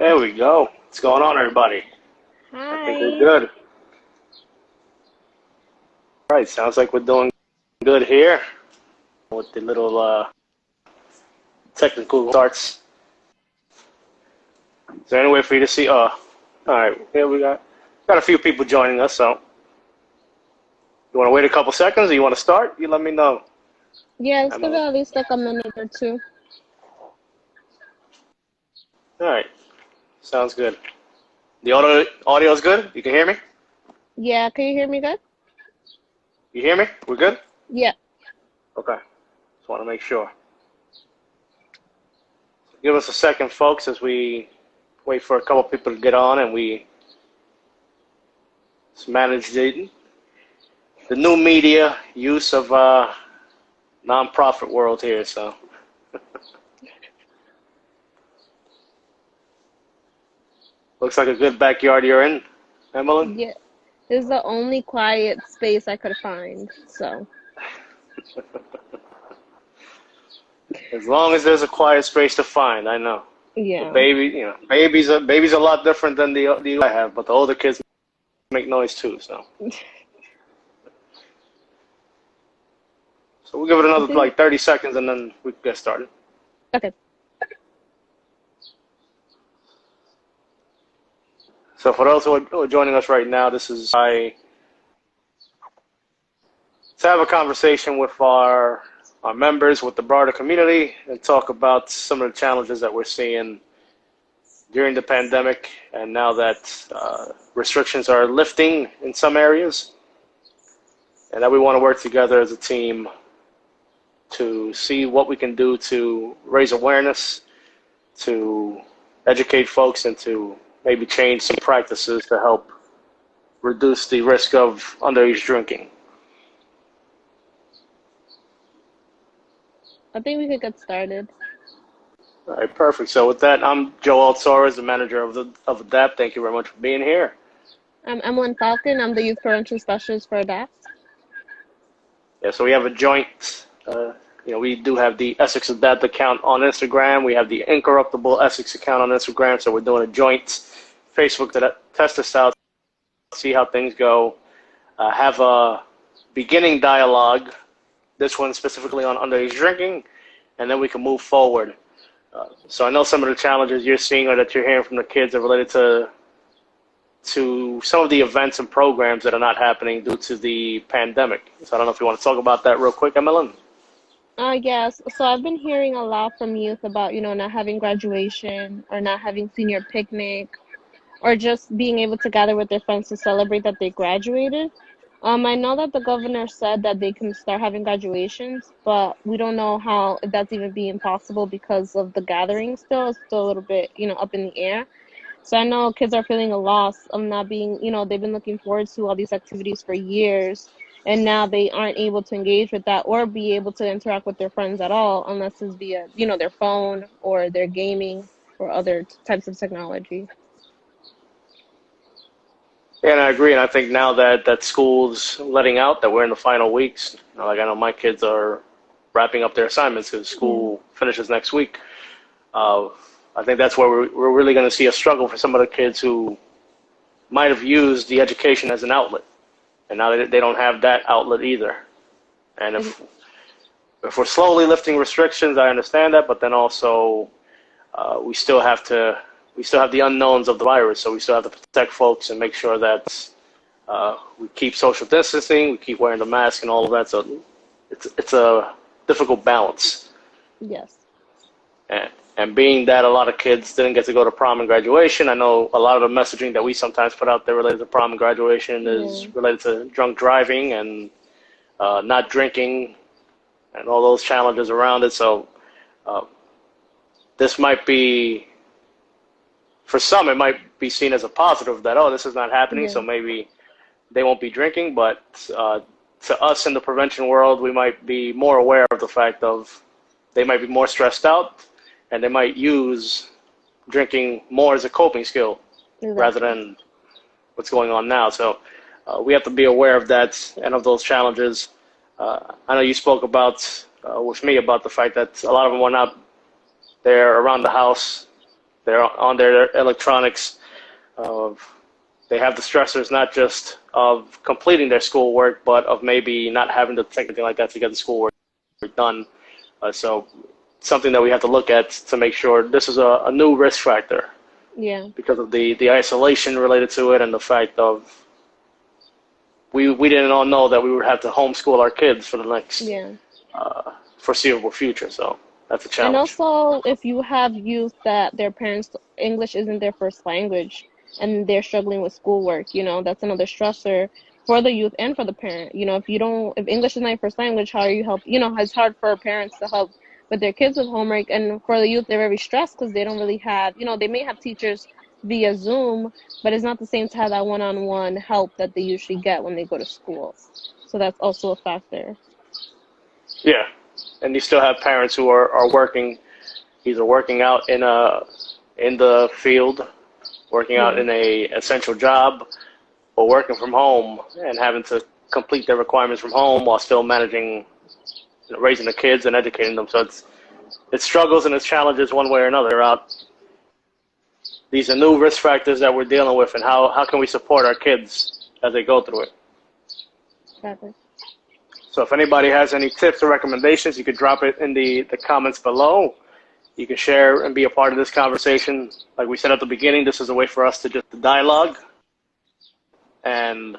There we go. What's going on, everybody? I think we're Hi. good. All right, sounds like we're doing good here with the little technical starts. Is there any way for you to see? All right. Here we got a few people joining us. So, you want to wait a couple seconds, or you want to start? You let me know. Yeah, let's give it Emily. at least like a minute or two. All right. Sounds good. The audio is good. You can hear me. Yeah, can you hear me good? You hear me? We're good. Yeah. Okay. Just want to make sure. Give us a second, folks, as we wait for a couple people to get on, and we manage the new media use of nonprofit world here. So looks like a good backyard you're in, Emily. Yeah. This is the only quiet space I could find. So, As long as there's a quiet space to find, I know. The yeah. baby, baby's a lot different than the I have, but the older kids make noise too. So we'll give it I another think, like 30 seconds, and then we can get started. okay. So for those who are joining us right now, this is to have a conversation with our members, with the broader community, and talk about some of the challenges that we're seeing during the pandemic, and now that restrictions are lifting in some areas, and that we want to work together as a team to see what we can do to raise awareness, to educate folks, and to maybe change some practices to help reduce the risk of underage drinking. I think we could get started. All right, perfect. So with that, I'm Joe Altsoras, the manager of ADAPT. Thank you very much for being here. I'm Emily Falcon. I'm the youth prevention specialist for ADAPT. Yeah, so we have a joint. We do have the Essex ADAPT account on Instagram. We have the Incorruptible Essex account on Instagram. So we're doing a joint Facebook to test this out, see how things go. Have a beginning dialogue. This one specifically on underage drinking, and then we can move forward. So I know some of the challenges you're seeing or that you're hearing from the kids are related to some of the events and programs that are not happening due to the pandemic. So I don't know if you want to talk about that real quick, Emily. Yes. So I've been hearing a lot from youth about, not having graduation or not having senior picnic or just being able to gather with their friends to celebrate that they graduated. I know that the governor said that they can start having graduations, but we don't know how if that's even being possible because of the gathering still. It's still a little bit, up in the air. So I know kids are feeling a loss of not being, they've been looking forward to all these activities for years, and now they aren't able to engage with that or be able to interact with their friends at all unless it's via, their phone or their gaming or other types of technology. Yeah, and I agree. And I think now that school's letting out, that we're in the final weeks, like I know my kids are wrapping up their assignments because Yeah. school finishes next week. Uh, I think that's where we're really going to see a struggle for some of the kids who might have used the education as an outlet, and now they don't have that outlet either. And Ex- if we're slowly lifting restrictions, I understand that, but then also we still have the unknowns of the virus, so we still have to protect folks and make sure that we keep social distancing, we keep wearing the mask and all of that. So it's a difficult balance. Yes. And being that a lot of kids didn't get to go to prom and graduation, I know a lot of the messaging that we sometimes put out there related to prom and graduation Yeah. is related to drunk driving and not drinking and all those challenges around it. So uh, this might be, for some, it might be seen as a positive that, oh, this is not happening, Yeah. so maybe they won't be drinking. But to us in the prevention world, we might be more aware of the fact of they might be more stressed out, and they might use drinking more as a coping skill rather Exactly. than what's going on now. So we have to be aware of that and of those challenges. I know you spoke about with me about the fact that a lot of them were not there around the house They're on their electronics. Uh, they have the stressors not just of completing their schoolwork, but of maybe not having to take anything like that to get the schoolwork done. So something that we have to look at to make sure this is a new risk factor Yeah. because of the isolation related to it and the fact of we didn't all know that we would have to homeschool our kids for the next Yeah. foreseeable future. So that's a And challenge. also, if you have youth that their parents' English isn't their first language and they're struggling with schoolwork, that's another stressor for the youth and for the parent. If English is not your first language, how are you help? It's hard for parents to help with their kids with homework. And for the youth, they're very stressed because they don't really have, they may have teachers via Zoom, but it's not the same to have that one-on-one help that they usually get when they go to school. So that's also a factor. Yeah, and you still have parents who are working, either working out in the field, working out Yeah. in a essential job, or working from home and having to complete their requirements from home while still managing, raising the kids and educating them. So it's struggles and it's challenges one way or another. These are new risk factors that we're dealing with, and how can we support our kids as they go through it? Exactly. So if anybody has any tips or recommendations, you could drop it in the comments below. You can share and be a part of this conversation. Like we said at the beginning, this is a way for us to just dialogue and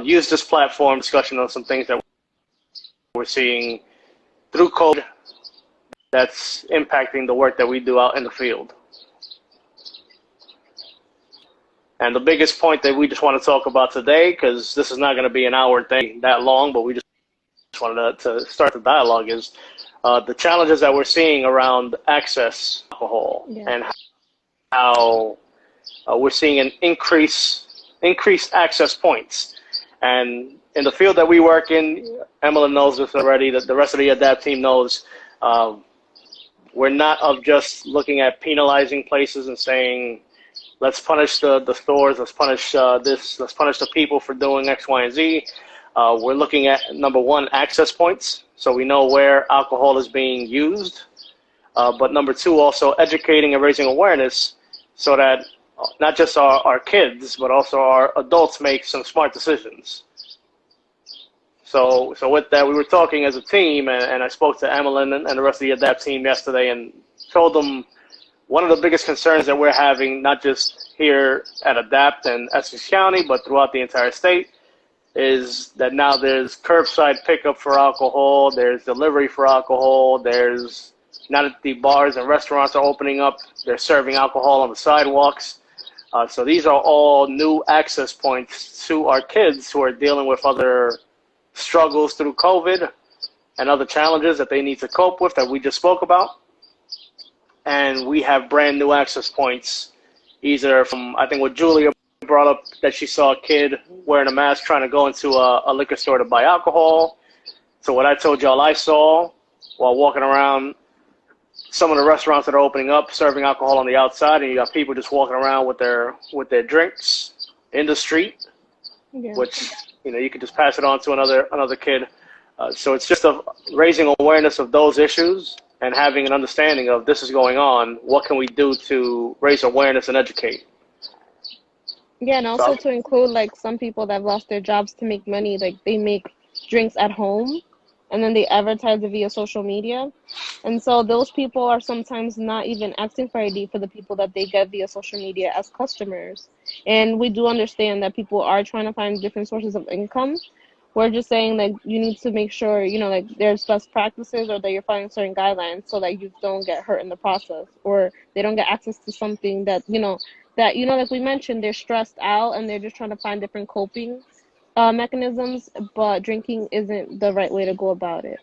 use this platform discussion on some things that we're seeing through COVID that's impacting the work that we do out in the field. And the biggest point that we just want to talk about today, because this is not going to be an hour thing that long, but we just wanted to start the dialogue, is the challenges that we're seeing around access to alcohol. Yeah. And how we're seeing an increased access points. And in the field that we work in, Emily knows this already, that the rest of the ADAPT team knows, we're not of just looking at penalizing places and saying, let's punish the stores, let's punish let's punish the people for doing X, Y, and Z. We're looking at, number one, access points, so we know where alcohol is being used. But number two, also educating and raising awareness so that not just our kids, but also our adults make some smart decisions. So with that, we were talking as a team, and I spoke to Emmeline and the rest of the ADAPT team yesterday and told them one of the biggest concerns that we're having, not just here at ADAPT and Essex County, but throughout the entire state, is that now there's curbside pickup for alcohol, there's delivery for alcohol, there's, now that the bars and restaurants are opening up, they're serving alcohol on the sidewalks. So these are all new access points to our kids who are dealing with other struggles through COVID and other challenges that they need to cope with that we just spoke about. And we have brand new access points, either from, I think what Julia brought up, that she saw a kid wearing a mask trying to go into a liquor store to buy alcohol, to what I told y'all I saw while walking around some of the restaurants that are opening up, serving alcohol on the outside, and you got people just walking around with their drinks in the street, Yeah. which, you could just pass it on to another kid. So it's just raising awareness of those issues and having an understanding of this is going on. What can we do to raise awareness and educate? Yeah, and also to include like some people that have lost their jobs to make money, like they make drinks at home and then they advertise it via social media. And so those people are sometimes not even asking for ID for the people that they get via social media as customers. And we do understand that people are trying to find different sources of income. We're just saying that you need to make sure, like there's best practices or that you're following certain guidelines so that you don't get hurt in the process or they don't get access to something that, like we mentioned, they're stressed out and they're just trying to find different coping mechanisms, but drinking isn't the right way to go about it.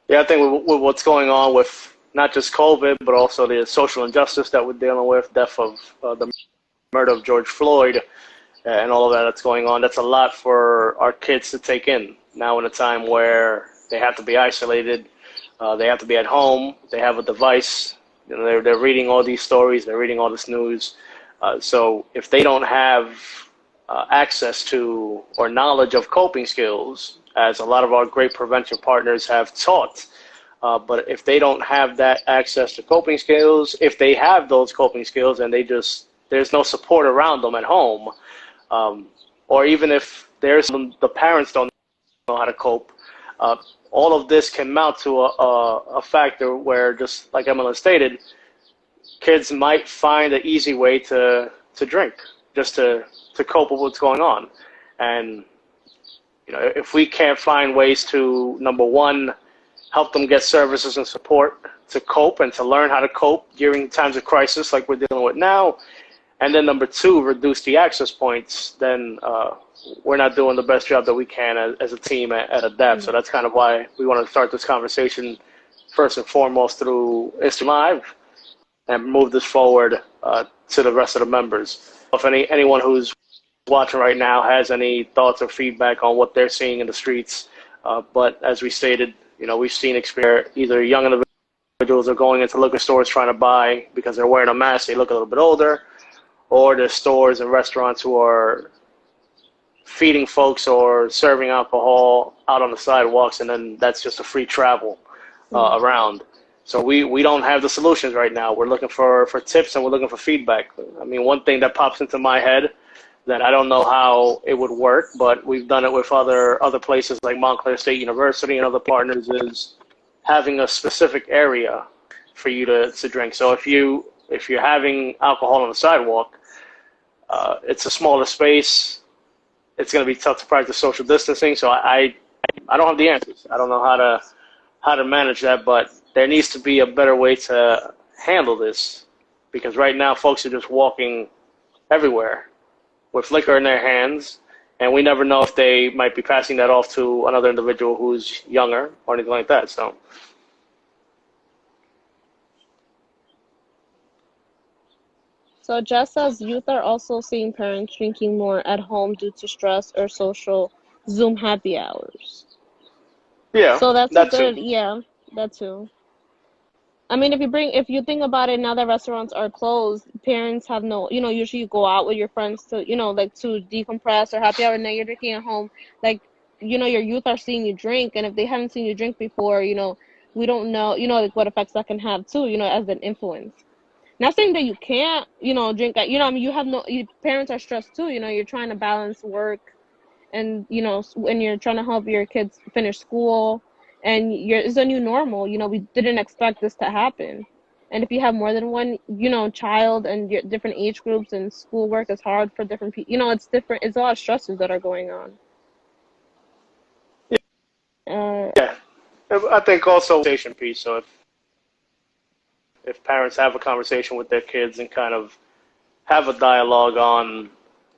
Yeah, I think with what's going on with not just COVID, but also the social injustice that we're dealing with, death of the murder of George Floyd, and all of that that's going on, that's a lot for our kids to take in now in a time where they have to be isolated, they have to be at home, they have a device, they're reading all these stories, they're reading all this news. So if they don't have access to or knowledge of coping skills, as a lot of our great prevention partners have taught, But if they don't have that access to coping skills, if they have those coping skills and there's no support around them at home, um, or even if the parents don't know how to cope, uh, all of this can mount to a factor where, just like Emily stated, kids might find an easy way to drink just to cope with what's going on. And if we can't find ways to, number one, help them get services and support to cope and to learn how to cope during times of crisis like we're dealing with now, and then number two, reduce the access points, then we're not doing the best job that we can as a team at Adapt. So that's kind of why we want to start this conversation first and foremost through Instagram Live and move this forward to the rest of the members. If anyone who's watching right now has any thoughts or feedback on what they're seeing in the streets, but as we stated, we've seen experience either young individuals are going into liquor stores trying to buy because they're wearing a mask, they look a little bit older, or there's stores and restaurants who are feeding folks or serving alcohol out on the sidewalks, and then that's just a free travel around. So we don't have the solutions right now. We're looking for tips and we're looking for feedback. I mean, one thing that pops into my head that I don't know how it would work, but we've done it with other places like Montclair State University and other partners, is having a specific area for you to drink. So if you're having alcohol on the sidewalk, it's a smaller space. It's going to be tough to practice social distancing. So I don't have the answers. I don't know how to manage that, but there needs to be a better way to handle this, because right now folks are just walking everywhere with liquor in their hands, and we never know if they might be passing that off to another individual who's younger or anything like that. So just as youth are also seeing parents drinking more at home due to stress or social Zoom happy hours. Yeah, So that's a that too. good, yeah, that too. I mean, if you think about it, now that restaurants are closed, parents have no, usually you go out with your friends to, like to decompress or happy hour, and now you're drinking at home. Like, your youth are seeing you drink, and if they haven't seen you drink before, we don't know, like what effects that can have too, as an influence. Not saying that you can't, drink at, I mean, parents are stressed too, you're trying to balance work and, when you're trying to help your kids finish school, and it's a new normal, we didn't expect this to happen. And if you have more than one, child and your different age groups, and schoolwork is hard for different people, it's different, it's a lot of stresses that are going on. Uh, Yeah, I think also conversation piece. So if parents have a conversation with their kids and kind of have a dialogue on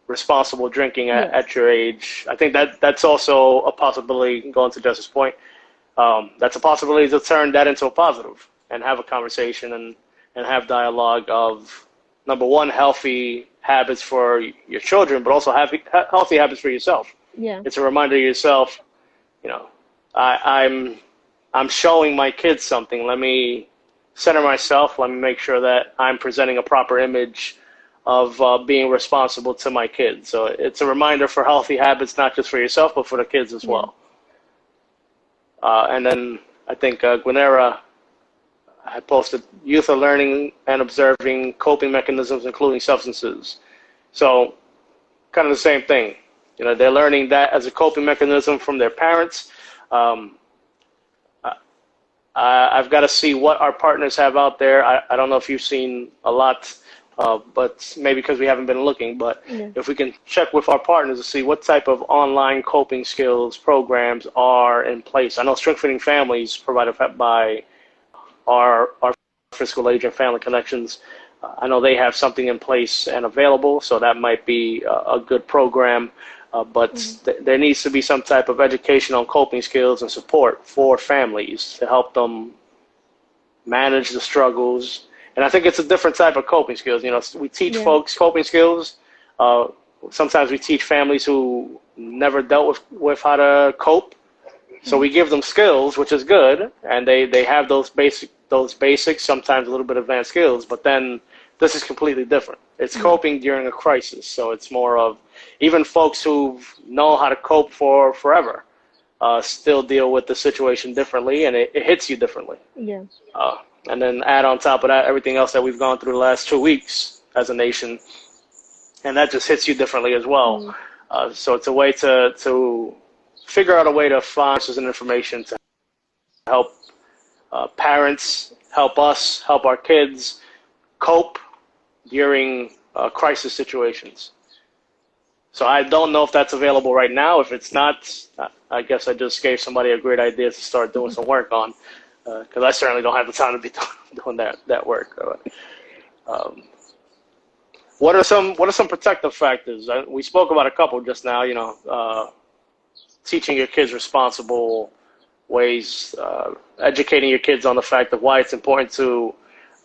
responsible drinking yeah. at your age, I think that's also a possibility. Going to Justice's point, that's a possibility to turn that into a positive and have a conversation and have dialogue of, number one, healthy habits for your children, but also healthy habits for yourself. Yeah. It's a reminder to yourself, I'm showing my kids something. Let me center myself. Let me make sure that I'm presenting a proper image of being responsible to my kids. So it's a reminder for healthy habits, not just for yourself, but for the kids as well. And then I think Gwenera had posted, youth are learning and observing coping mechanisms, including substances. So kind of the same thing. They're learning that as a coping mechanism from their parents. I've got to see what our partners have out there. I don't know if you've seen a lot, but maybe because we haven't been looking. But if we can check with our partners to see what type of online coping skills programs are in place. I know Strengthening Families, provided by our Fiscal Age and Family Connections, I know they have something in place and available, so that might be a good program. But there needs to be some type of education on coping skills and support for families to help them manage the struggles. And I think it's a different type of coping skills. We teach folks coping skills. Sometimes we teach families who never dealt with how to cope. So we give them skills, which is good, and they have those basics, sometimes a little bit advanced skills. But then this is completely different. It's coping during a crisis. So it's more of even folks who know how to cope for forever. still deal with the situation differently, and it hits you differently. Yeah. And then add on top of that everything else that we've gone through the last 2 weeks as a nation, and that just hits you differently as well. Mm. So it's a way to figure out a way to find sources and information to help parents, help us, help our kids cope during crisis situations. So I don't know if that's available right now. If it's not, I guess I just gave somebody a great idea to start doing some work on, because I certainly don't have the time to be doing that work. What are some protective factors? We spoke about a couple just now. Teaching your kids responsible ways, educating your kids on the fact of why it's important to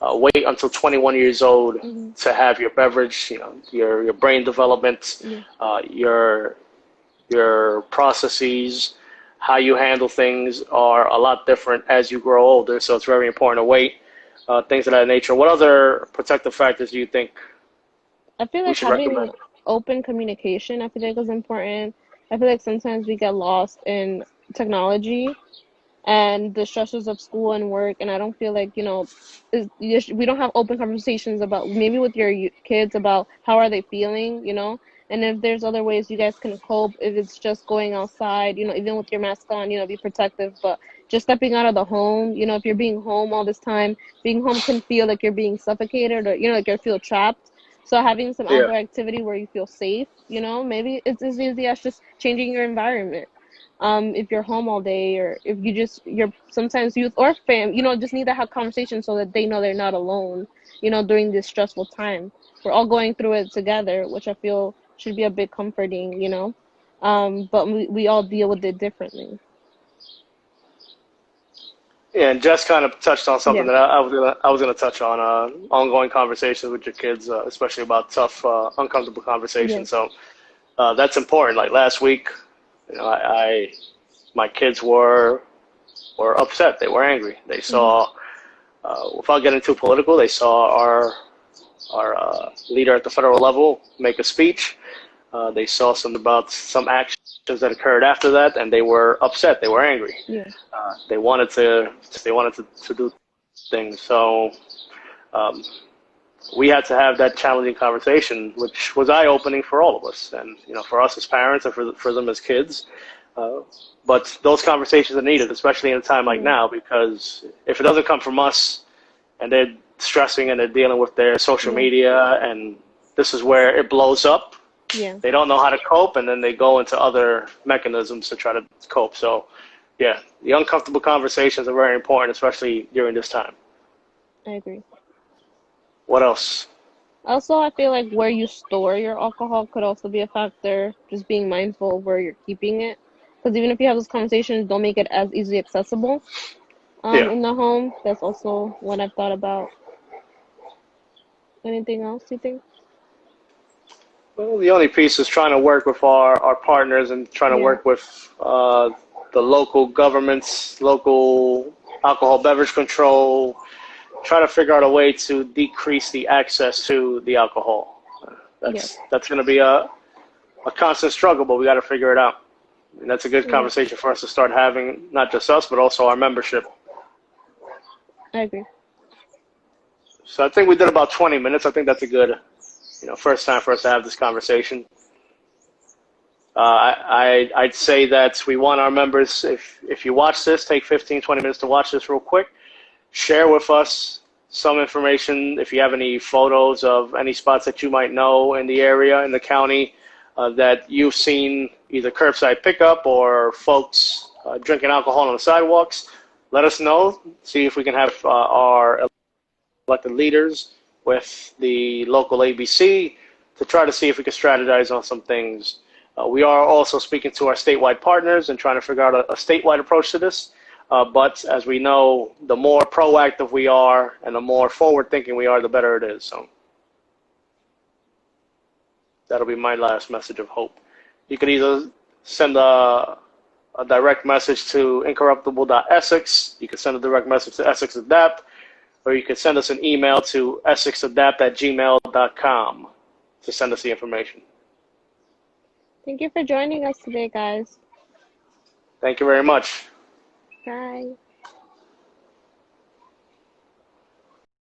wait until 21 years old Mm-hmm. to have your beverage, your brain development, Yeah. your processes, how you handle things are a lot different as you grow older. So it's very important to wait, things of that nature. What other protective factors do you think I feel we like should recommend? having open communication, I feel like is important. I feel like sometimes we get lost in technology and the stresses of school and work, and I don't feel like, we don't have open conversations about maybe with your kids about how are they feeling, and if there's other ways you guys can cope, if it's just going outside, even with your mask on, be protective, but just stepping out of the home, if you're being home all this time, being home can feel like you're being suffocated, or like you feel trapped. So having some Yeah. outdoor activity where you feel safe, maybe it's as easy as just changing your environment. If you're home all day, or if you're sometimes youth or fam, just need to have conversations so that they know they're not alone, during this stressful time. We're all going through it together, which I feel should be a bit comforting. But we all deal with it differently. Yeah, and Jess kind of touched on something Yeah. that I was gonna touch on, ongoing conversations with your kids, especially about tough, uncomfortable Yeah. conversations. So that's important. Like last week, my kids were upset. They were angry. They Hmm. saw, without getting too political, they saw our leader at the federal level make a speech. They saw some about some actions that occurred after that, and they were upset. They were angry. Yeah. They wanted to do things. So um, we had to have that challenging conversation, which was eye opening for all of us, and for us as parents and for them as kids. Uh, but those conversations are needed, especially in a time like Yeah. now, because if it doesn't come from us and they're stressing and they're dealing with their social Yeah. media, and this is where it blows up. Yeah. They don't know how to cope, and then they go into other mechanisms to try to cope. So, yeah, the uncomfortable conversations are very important, especially during this time. I agree. What else? Also, I feel like where you store your alcohol could also be a factor. Just being mindful of where you're keeping it, because even if you have those conversations, don't make it as easily accessible. Yeah. In the home. That's also what I've thought about. Anything else you think? Well, the only piece is trying to work with our partners and trying to Yeah. work with the local governments, local alcohol beverage control, try to figure out a way to decrease the access to the alcohol. Yeah. That's going to be a constant struggle, but we got to figure it out. And that's a good Yeah. conversation for us to start having, not just us, but also our membership. I agree. So I think we did about 20 minutes. I think that's a good, first time for us to have this conversation. I'd say that we want our members, if you watch this, take 15, 20 minutes to watch this real quick. Share with us some information if you have any photos of any spots that you might know in the area, in the county, that you've seen either curbside pickup or folks drinking alcohol on the sidewalks. Let us know. See if we can have our elected leaders with the local ABC to try to see if we can strategize on some things. We are also speaking to our statewide partners and trying to figure out a statewide approach to this. But as we know, the more proactive we are and the more forward thinking we are, the better it is. So that'll be my last message of hope. You could either send a direct message to incorruptible.essex. You can send a direct message to Essex Adapt, or you can send us an email to essexadapt@gmail.com to send us the information. Thank you for joining us today, guys. Thank you very much. Bye.